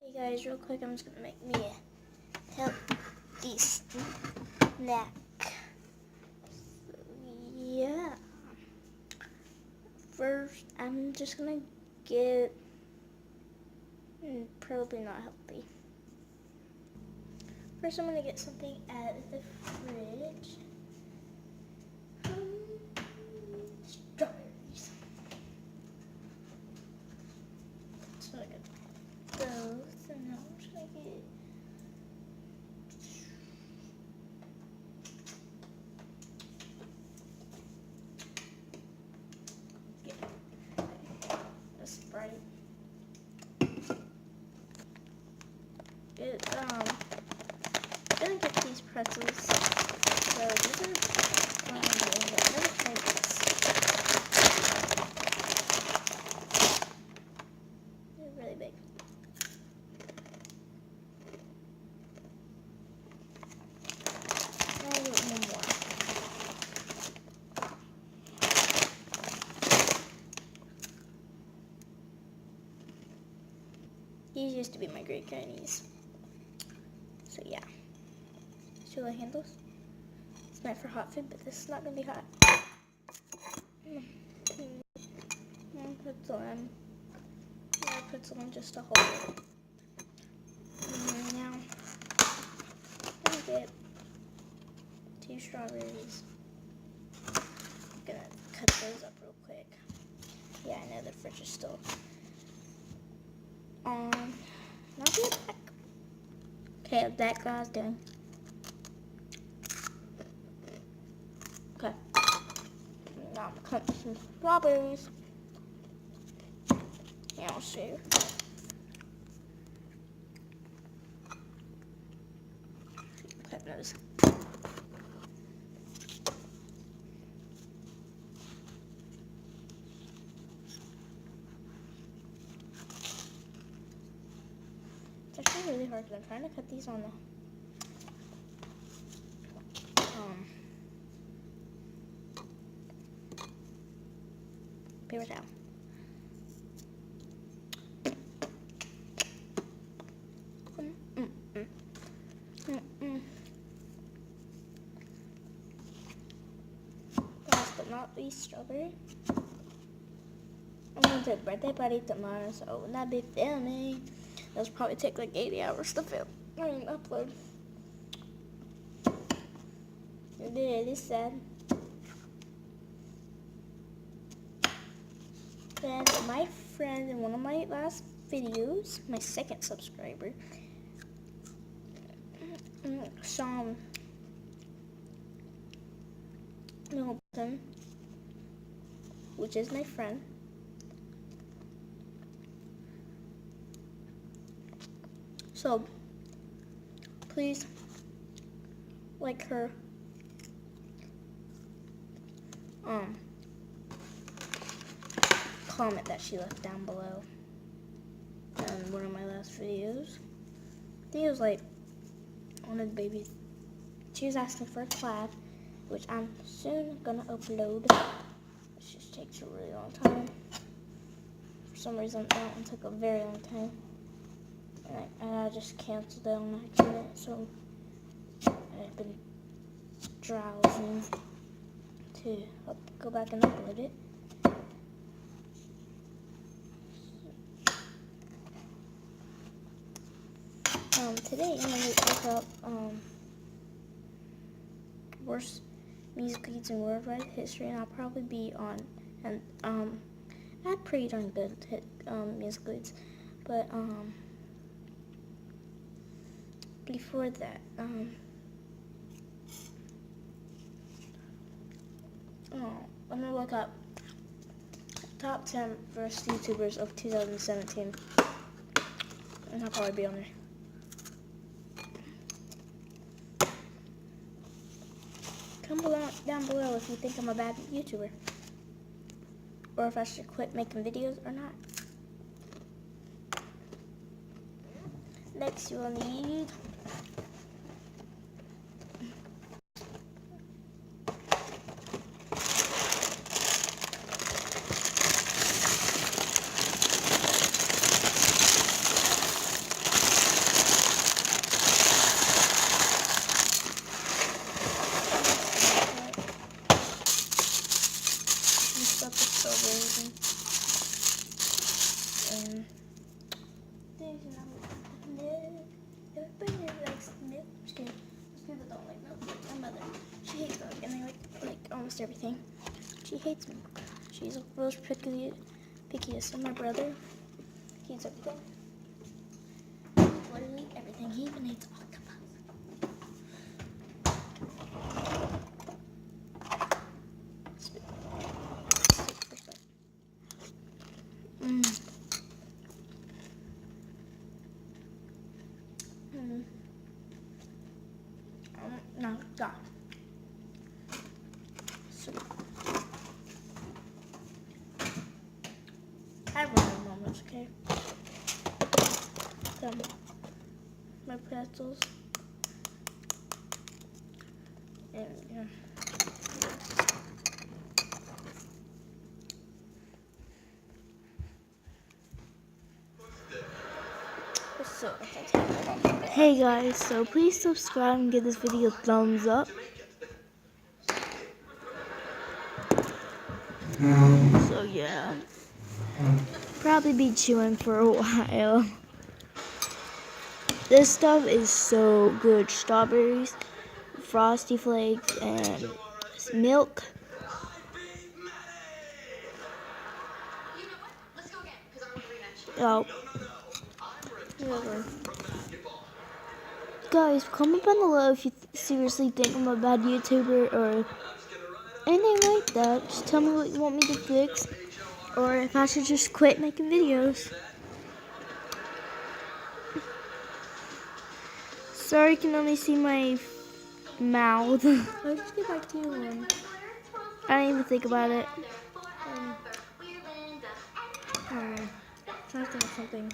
Hey guys, real quick, I'm just gonna make me a healthy snack. So, yeah. First, I'm just gonna get probably not healthy. First, I'm gonna get something out of the fridge. Strawberries. So I got those, and now I'm just gonna get. A Sprite. I'm gonna get these pretzels. So these are they're really big. I'll get one more. These used to be my great grannies. So yeah. See the handles? It's meant for hot food, but this is not gonna be hot. Pretzel in. Yeah, pretzel in just to hold it. Now I'm gonna get 2 strawberries. I'm gonna cut those up real quick. Yeah, I know the fridge is still on. I'll be back. Okay, that's what I was doing. Okay. Now I'm cutting some strawberries. Yeah, I'll show you. Cut those. It's actually really hard because I'm trying to cut these on the paper towel. Last but not least, strawberry. I'm going to a birthday party tomorrow, so I will not be filming. It'll probably take like 80 hours to film. Upload. It'll be really sad. And my friend in one of my last videos, my second subscriber, Sean Middleton, which is my friend. So please like her comment that she left down below in one of my last videos. I think it was like one of the babies. She was asking for a collab, which I'm soon gonna upload. It just takes a really long time. For some reason, that one took a very long time, and I just canceled it on accident. So I've been drowsing to go back and upload it. Today I'm going to look up worst music leads in worldwide history, and I'll probably be on, and I had pretty darn good music leads, but before that, I'm gonna look up top 10 first YouTubers of 2017, and I'll probably be on there. Comment down below if you think I'm a bad YouTuber, or if I should quit making videos or not. Next, you will need And there's milk. Everybody likes milk. Just kidding. Most people don't like milk. Like my mother, she hates milk, and I like almost everything. She hates milk. She's the most pickiest. And my brother, he eats everything. Literally everything. He even eats octopus. No, God. Sweet. I have one of moments, okay? My pretzels. And yeah. Hey guys, so please subscribe and give this video a thumbs up. So yeah, probably be chewing for a while. This stuff is so good. Strawberries, Frosty Flakes, and milk. Oh. Guys, comment down below if you seriously think I'm a bad YouTuber or anything like that. Just tell me what you want me to fix, or if I should just quit making videos. Sorry, you can only see my mouth. Let's get back to one. I didn't even think about it. Trying to think of something.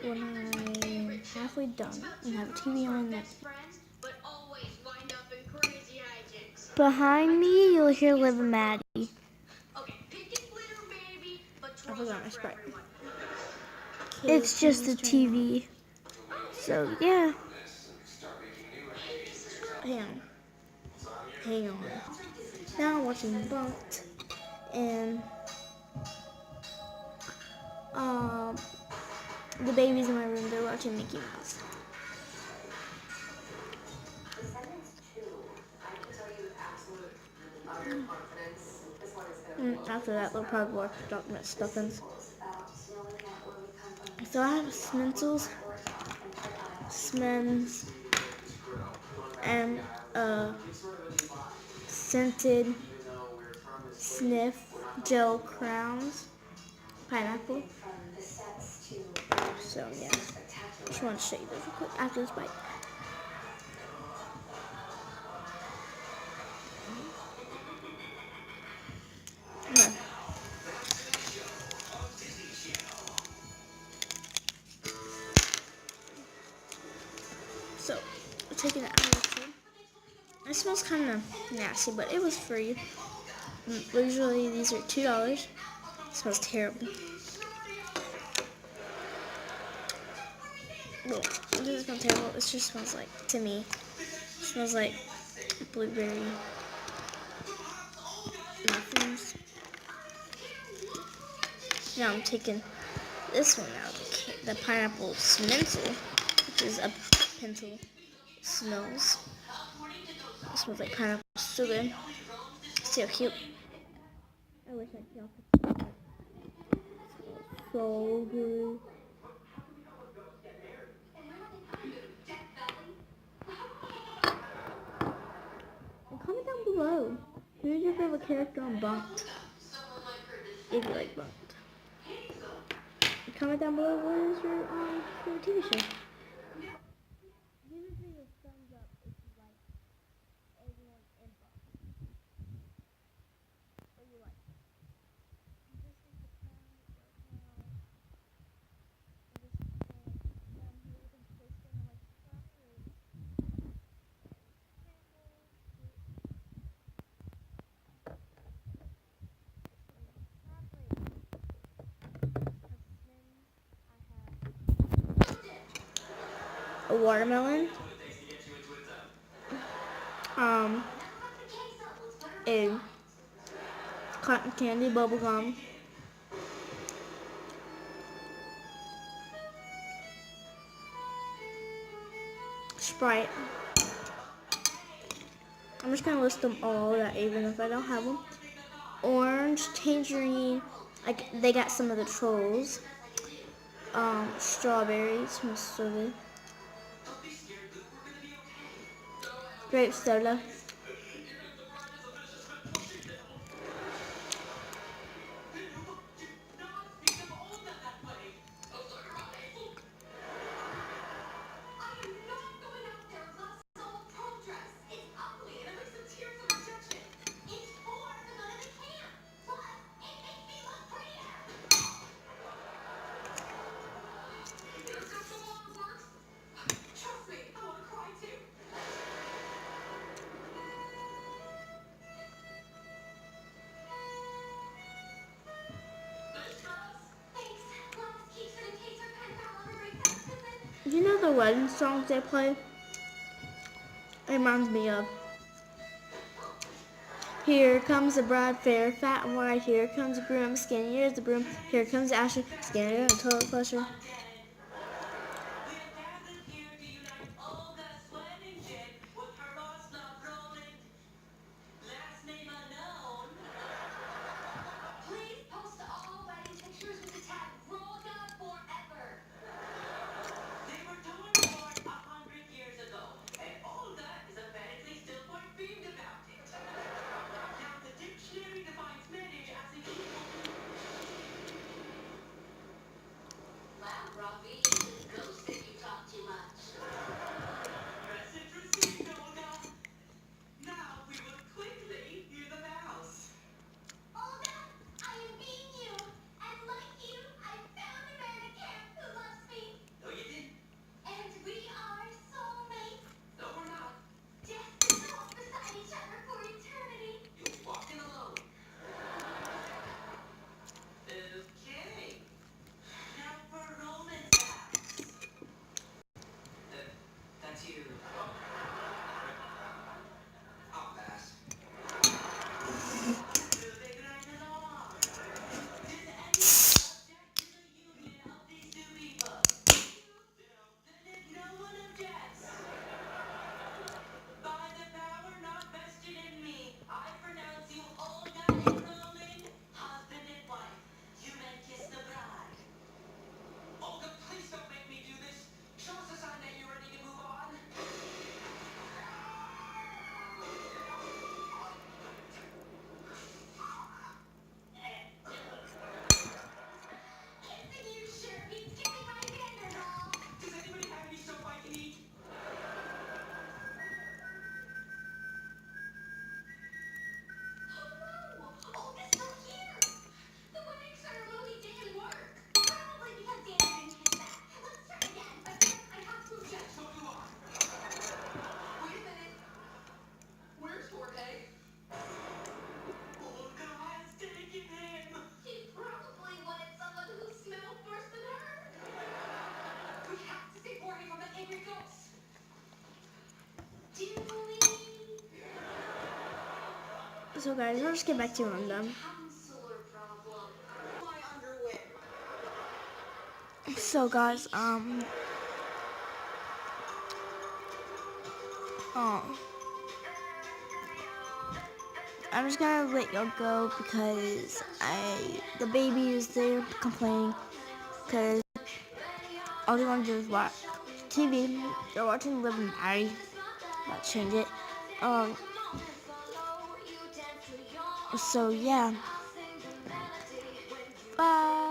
When I'm halfway done and have a TV on next. Behind me, you'll hear Liv and Maddie. I forgot my Sprite. It's just the TV. So, yeah. Hang on. Now I'm watching Bunked. And, the babies in my room, they're watching Mickey Mouse. After that, they'll probably watch Document Stuffins. So I have Sminsels, Smens, and scented Sniff gel crowns, pineapple. So yeah, just want to show you those real quick after this bite. Okay. So, we're taking it out of the tube. It smells kind of nasty, but it was free. Usually these are $2. It smells terrible. Well, it doesn't smell terrible. It just smells like, to me, it smells like blueberry muffins. Now I'm taking this one out, the pineapple Sminsel, which is a pencil. Smells. It smells like pineapple. So good. So cute. I wish y'all could see it. So good. And comment down below. Who's your favorite character on Bunked? If you like Bunked. And comment down below what is your favorite TV show. Give this video a thumbs up if you like everyone in Bunked. Or you like it. This is the crown right now. And this is down here with a poster and I'm like, strawberries. A watermelon, a cotton candy bubble gum, Sprite. I'm just gonna list them all, that even if I don't have them. Orange, tangerine, like they got some of the trolls. Strawberries, so good. Grape soda. You know the wedding songs they play? It reminds me of here comes the bride fair, fat and white. Here comes the groom, skinny as the broom. Here comes Asher, skinny and total pleasure. So guys, I'll just get back to you when I'm done. So guys, I'm just gonna let y'all go because the baby is there complaining because all they want to do is watch TV. They're watching Liv and Maddie. Let's change it. So yeah. Bye.